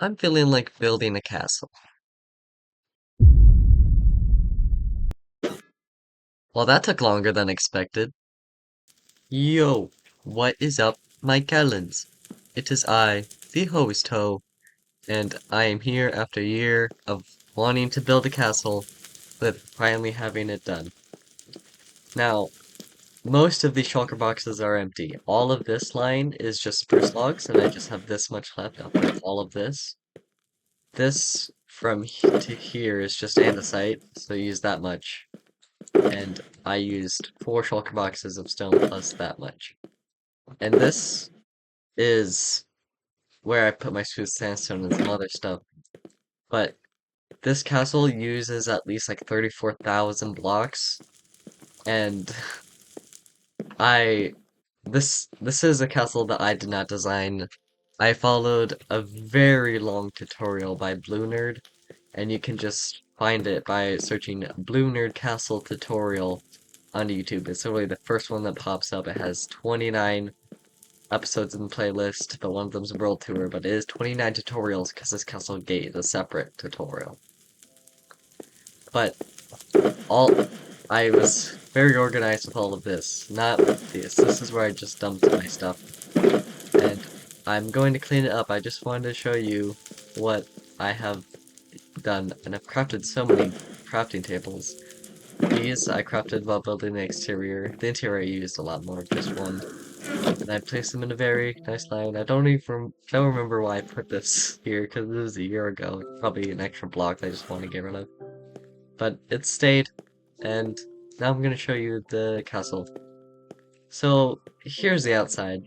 I'm feeling like building a castle. Well, that took longer than expected. Yo, what is up, my Kellens? It is I, the host Ho, and I am here after a year of wanting to build a castle, but finally having it done. Now, most of these shulker boxes are empty. All of this line is just spruce logs, and I just have this much left out of all of this. This from to here is just andesite, so use that much. And I used 4 shulker boxes of stone plus that much. And this is where I put my smooth sandstone and some other stuff. But this castle uses at least like 34,000 blocks, and I this is a castle that I did not design. I followed a very long tutorial by Blue Nerd, and you can just find it by searching Blue Nerd Castle tutorial on YouTube. It's literally the first one that pops up. It has 29 episodes in the playlist, but one of them's a world tour, but it is 29 tutorials because this Castle Gate is a separate tutorial. But all I was very organized with all of this, not this. This is where I just dumped my stuff. And I'm going to clean it up. I just wanted to show you what I have done, and I've crafted so many crafting tables. These I crafted while building the exterior. The interior I used a lot more, just one. And I placed them in a very nice line. I don't remember why I put this here, because it was a year ago. Probably an extra block that I just want to get rid of. But it stayed, and now I'm gonna show you the castle. So, here's the outside.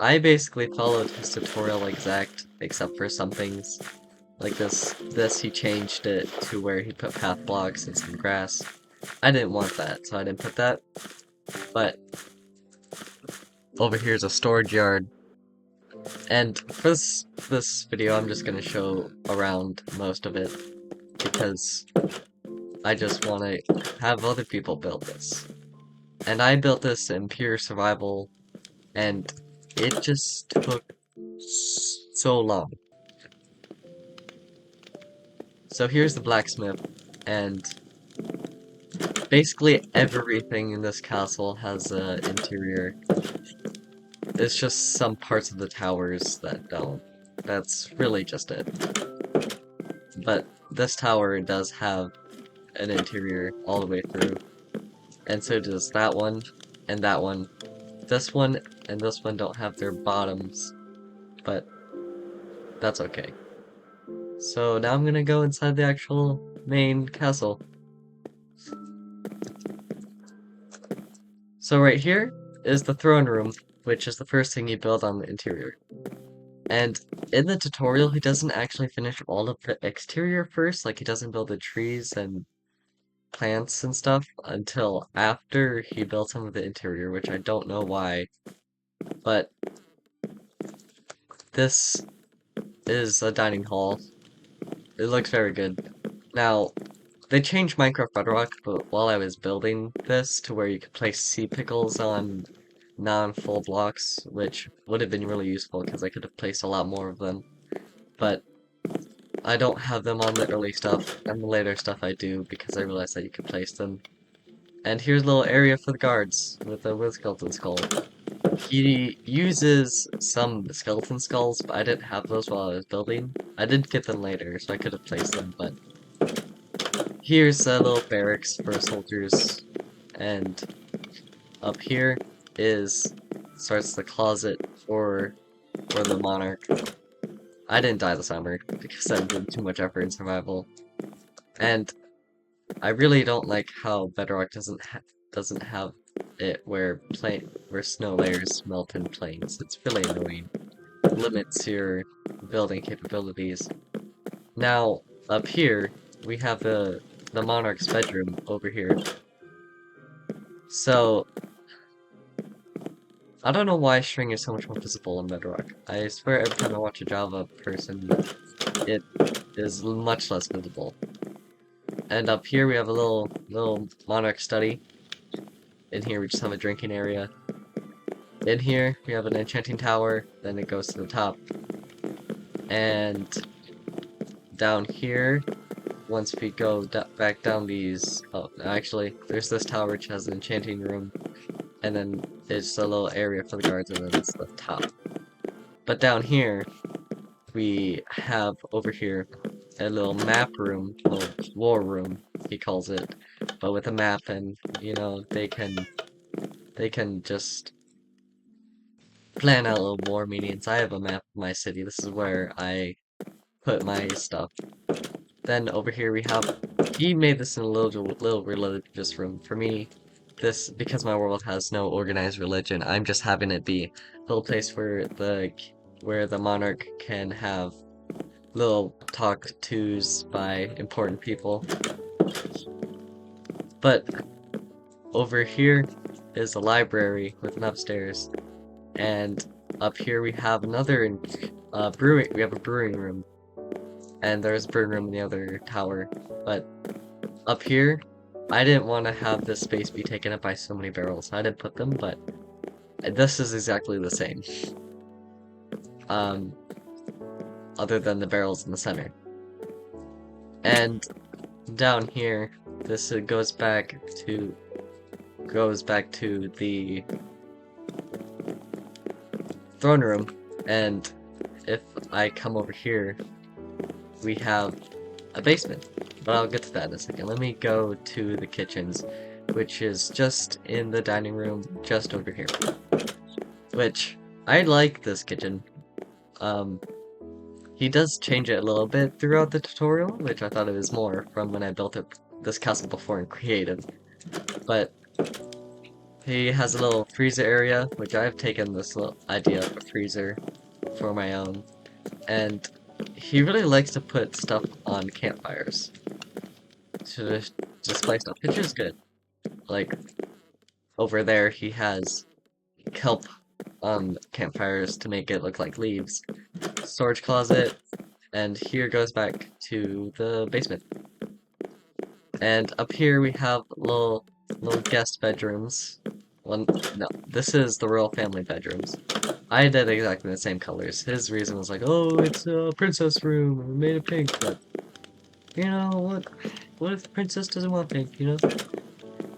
I basically followed his tutorial exact, except for some things. Like this he changed it to where he put path blocks and some grass. I didn't want that, so I didn't put that. But over here is a storage yard. And for this video, I'm just gonna show around most of it because I just want to have other people build this. And I built this in pure survival, and it just took so long. So here's the blacksmith, and basically everything in this castle has an interior. It's just some parts of the towers that don't. That's really just it. But this tower does have an interior all the way through. And so does that one, and that one. This one and this one don't have their bottoms, but that's okay. So now I'm gonna go inside the actual main castle. So right here is the throne room, which is the first thing you build on the interior. And in the tutorial, he doesn't actually finish all of the exterior first, like he doesn't build the trees and plants and stuff until after he built some of the interior, which I don't know why. But this is a dining hall. It looks very good. Now, they changed Minecraft Bedrock, but while I was building this to where you could place sea pickles on non-full blocks, which would have been really useful because I could have placed a lot more of them. But I don't have them on the early stuff, and the later stuff I do because I realized that you could place them. And here's a little area for the guards with a skeleton skull. He uses some skeleton skulls, but I didn't have those while I was building. I did get them later, so I could have placed them, but here's a little barracks for soldiers, and up here starts the closet for the monarch. I didn't die this summer because I did too much effort in survival, and I really don't like how Bedrock doesn't have it where snow layers melt in planes. It's really annoying. It limits your building capabilities. Now up here we have the monarch's bedroom over here. So I don't know why string is so much more visible in Bedrock. I swear every time I watch a Java person, it is much less visible. And up here we have a little monarch study. In here we just have a drinking area. In here we have an enchanting tower, then it goes to the top. And down here, once we go back down these, oh, actually, there's this tower which has an enchanting room, and then there's a little area for the guards, and then it's the top. But down here, we have over here a little map room, little war room, he calls it, but with a map, and you know they can just plan out a little war meetings. I have a map of my city. This is where I put my stuff. Then over here we have, he made this in a little religious room. For me, this, because my world has no organized religion, I'm just having it be a little place where the monarch can have little talk tos by important people. But over here is a library with an upstairs, and up here we have another brewing. We have a brewing room, and there's a brewing room in the other tower. But up here, I didn't want to have this space be taken up by so many barrels. I didn't put them, but this is exactly the same. Um, other than the barrels in the center. And down here, this goes back to the throne room, and if I come over here, we have a basement. But I'll get to that in a second. Let me go to the kitchens, which is just in the dining room, just over here. Which, I like this kitchen. He does change it a little bit throughout the tutorial, which I thought it was more from when I built this castle before in creative. But he has a little freezer area, which I've taken this little idea of a freezer for my own. And he really likes to put stuff on campfires to display stuff, which is good. Like, over there he has kelp on campfires to make it look like leaves. Storage closet, and here goes back to the basement. And up here we have little guest bedrooms. Well, no, this is the royal family bedrooms. I did exactly the same colors. His reason was like, oh, it's a princess room, we made it pink, but you know what? What if the princess doesn't want pink, you know?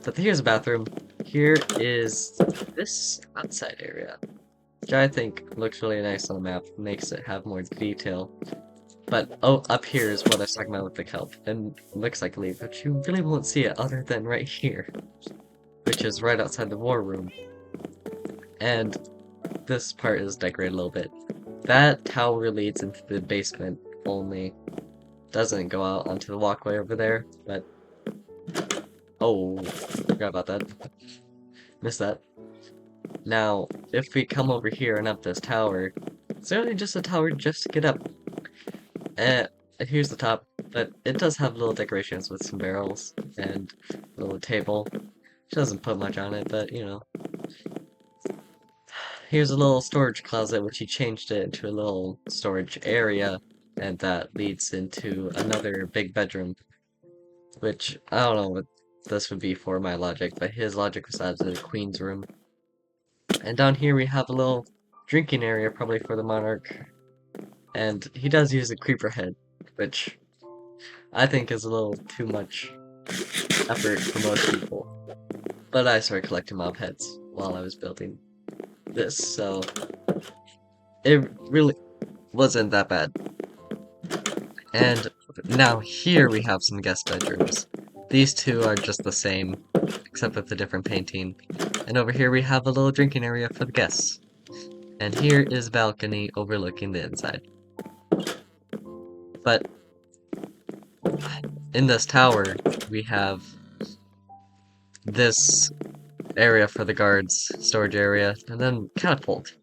But here's a bathroom. Here is this outside area, which I think looks really nice on the map, makes it have more detail. But, oh, up here is what I was talking about with the kelp, and it looks like a leaf, but you really won't see it other than right here, which is right outside the war room. And this part is decorated a little bit. That tower leads into the basement only. Doesn't go out onto the walkway over there, but... Oh, forgot about that. Missed that. Now, if we come over here and up this tower, it's really just a tower just to get up. And here's the top, but it does have little decorations with some barrels and a little table. She doesn't put much on it, but you know. Here's a little storage closet, which he changed it into a little storage area, and that leads into another big bedroom, which I don't know what this would be for my logic, but his logic was that it's the queen's room. And down here we have a little drinking area, probably for the monarch. And he does use a creeper head, which I think is a little too much effort for most people. But I started collecting mob heads while I was building this, so it really wasn't that bad. And now here we have some guest bedrooms. These two are just the same, except with a different painting. And over here we have a little drinking area for the guests. And here is a balcony overlooking the inside. But in this tower, we have this area for the guards, storage area, and then catapult.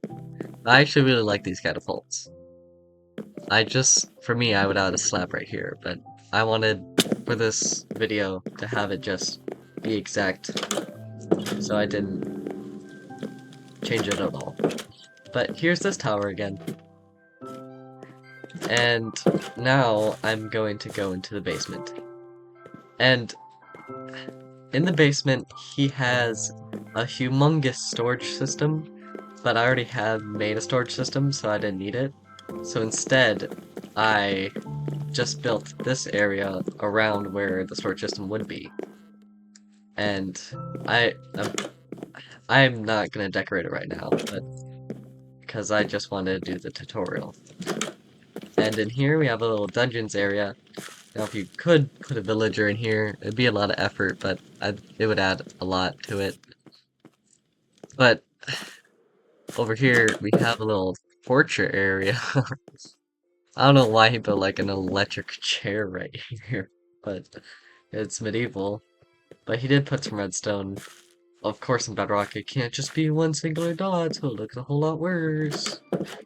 I actually really like these catapults. For me, I would add a slab right here, but I wanted, for this video, to have it just be exact, so I didn't change it at all. But here's this tower again. And now I'm going to go into the basement. And in the basement, he has a humongous storage system, but I already had made a storage system, so I didn't need it. So instead, I just built this area around where the storage system would be. And I, I'm, I'm not gonna decorate it right now, but because I just wanted to do the tutorial. And in here we have a little dungeons area. Now if you could put a villager in here, it'd be a lot of effort, but it would add a lot to it. But over here we have a little torture area. I don't know why he built like an electric chair right here, but it's medieval. But he did put some redstone. Of course in Bedrock it can't just be one singular dot, so it looks a whole lot worse.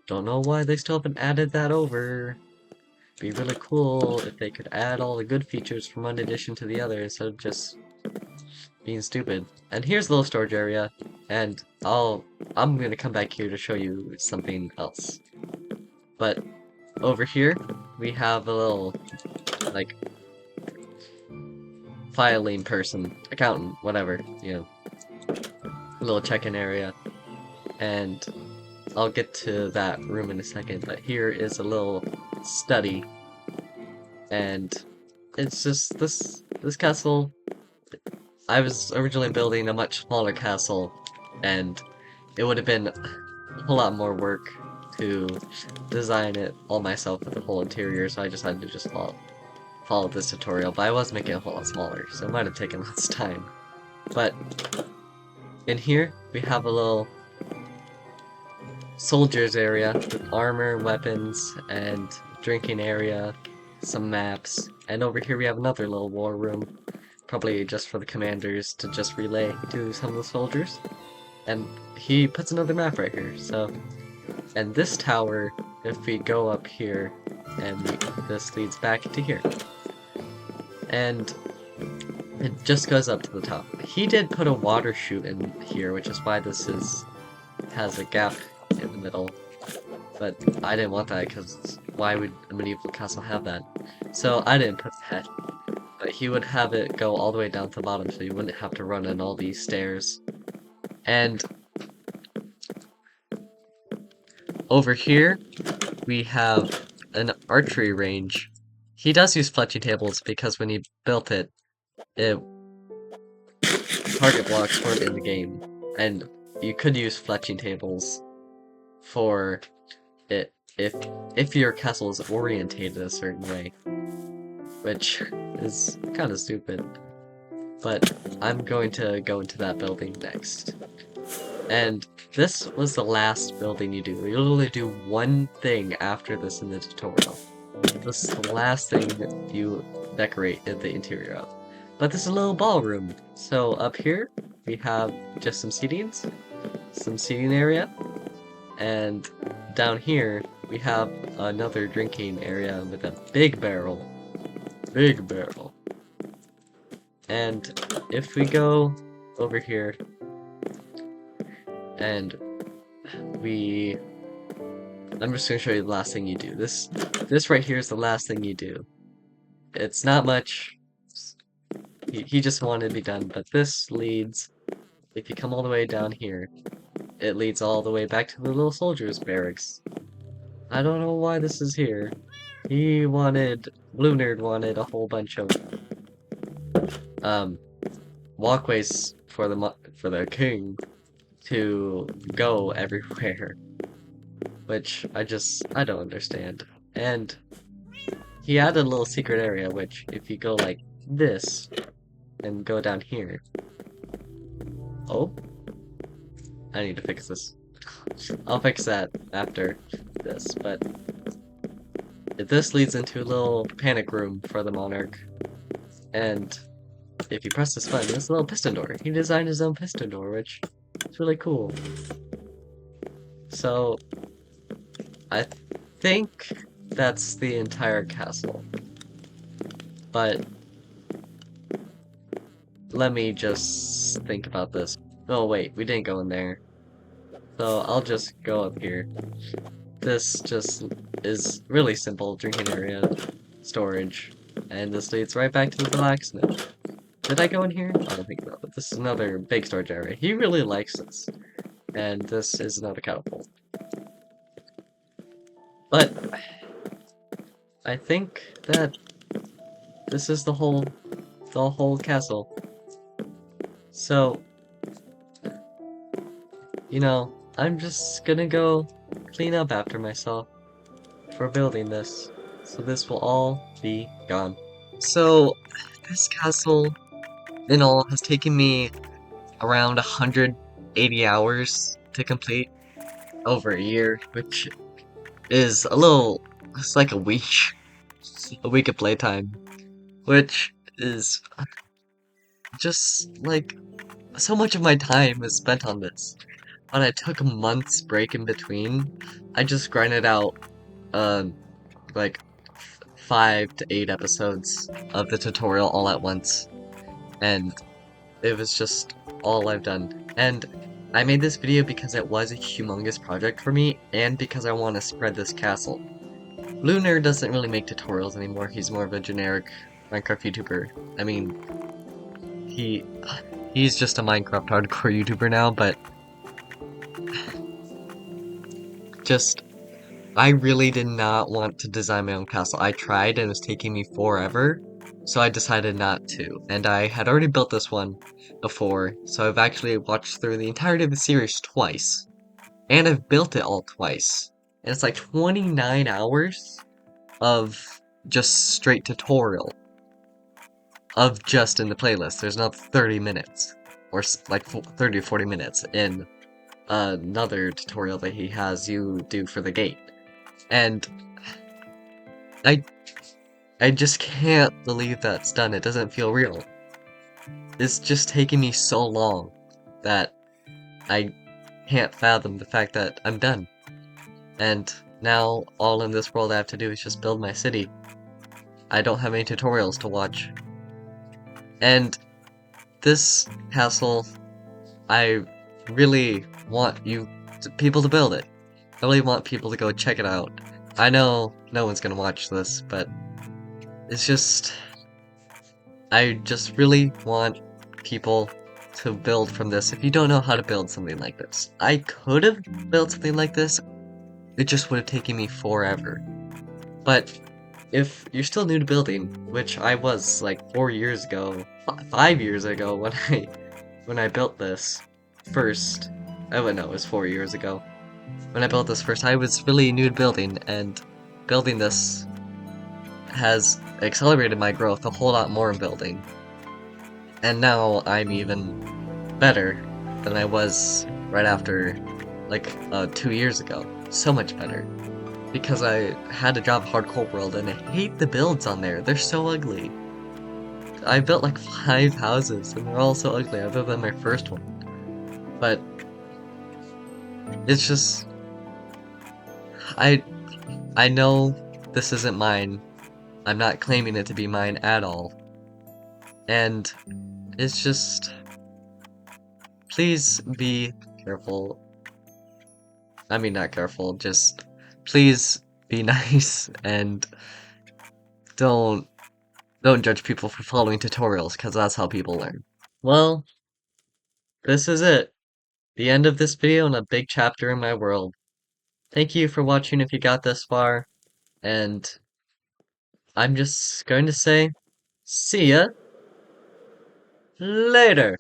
Don't know why they still haven't added that over. Be really cool if they could add all the good features from one addition to the other instead of just being stupid. And here's a little storage area, and I'm gonna come back here to show you something else. But over here, we have a little, like, filing person, accountant, whatever, you know, a little check-in area. And I'll get to that room in a second, but here is a little study. And it's just this castle. I was originally building a much smaller castle, and it would have been a whole lot more work to design it all myself with the whole interior, so I decided to just follow this tutorial, but I was making it a whole lot smaller, so it might have taken less time. But in here, we have a little soldiers area with armor, weapons, and drinking area, some maps, and over here we have another little war room, probably just for the commanders to just relay to some of the soldiers. And he puts another map right here, so... And this tower, if we go up here, and this leads back to here. And it just goes up to the top. He did put a water chute in here, which is why this has a gap in the middle. But I didn't want that, because why would a medieval castle have that? So I didn't put that. But he would have it go all the way down to the bottom, so you wouldn't have to run in all these stairs. And over here, we have an archery range. He does use fletching tables because when he built it, target blocks weren't in the game, and you could use fletching tables for it if your castle is orientated a certain way, which is kind of stupid. But I'm going to go into that building next. And this was the last building you do. You'll only do one thing after this in the tutorial. This is the last thing that you decorate in the interior of. But this is a little ballroom. So up here, we have just some seating area. And down here, we have another drinking area with a big barrel. Big barrel. And if we go over here, and I'm just gonna show you the last thing you do. This right here is the last thing you do. It's not much. He just wanted to be done, but this leads, if you come all the way down here, it leads all the way back to the little soldiers' barracks. I don't know why this is here. Blue Nerd wanted a whole bunch of, walkways for the king to go everywhere, which I don't understand. And he added a little secret area, which if you go like this and go down here. Oh, I need to fix this. I'll fix that after this, but this leads into a little panic room for the monarch. And if you press this button, there's a little piston door. He designed his own piston door, which is really cool. So I think that's the entire castle. But let me just think about this. Oh wait, we didn't go in there. So I'll just go up here. This just is really simple, drinking area, storage, and this leads right back to the blacksmith. Did I go in here? I don't think so, but this is another big storage area. He really likes this. And this is another catapult. But I think that this is the whole castle. So, I'm just gonna go clean up after myself for building this. So this will all be gone. So, this castle in all has taken me around 180 hours to complete, over a year, which is it's like a week of playtime, which is just like so much of my time is spent on this. But I took a month's break in between. I just grinded out, um, like 5 to 8 episodes of the tutorial all at once, and it was just all I've done. And I made this video because it was a humongous project for me, and because I want to spread this castle. Lunar doesn't really make tutorials anymore, he's more of a generic Minecraft YouTuber. I mean, he he's just a Minecraft hardcore YouTuber now, but just I really did not want to design my own castle. I tried and it was taking me forever, so I decided not to. And I had already built this one before, so I've actually watched through the entirety of the series twice. And I've built it all twice. And it's like 29 hours of just straight tutorial of just in the playlist. There's not 30 minutes or like 30 or 40 minutes in another tutorial that he has you do for the gate. And I I just can't believe that's done. It doesn't feel real. It's just taking me so long that I can't fathom the fact that I'm done. And now all in this world I have to do is just build my city. I don't have any tutorials to watch. And this castle, I really want people to build it. I really want people to go check it out. I know no one's gonna watch this, but it's just I just really want people to build from this if you don't know how to build something like this. I could have built something like this, it just would have taken me forever. But if you're still new to building, which I was like 4 years ago, 5 years ago when I built this first. Oh no, it was 4 years ago. When I built this first, I was really new to building, and building this has accelerated my growth a whole lot more in building. And now I'm even better than I was right after, like, 2 years ago. So much better. Because I had a job at Hardcore World, and I hate the builds on there. They're so ugly. I built like 5 houses, and they're all so ugly, other than my first one. But it's just, I, I know this isn't mine. I'm not claiming it to be mine at all. And it's just, please be careful. I mean, not careful, just please be nice and don't don't judge people for following tutorials, because that's how people learn. Well, this is it. The end of this video and a big chapter in my world. Thank you for watching if you got this far, and I'm just going to say, see ya later!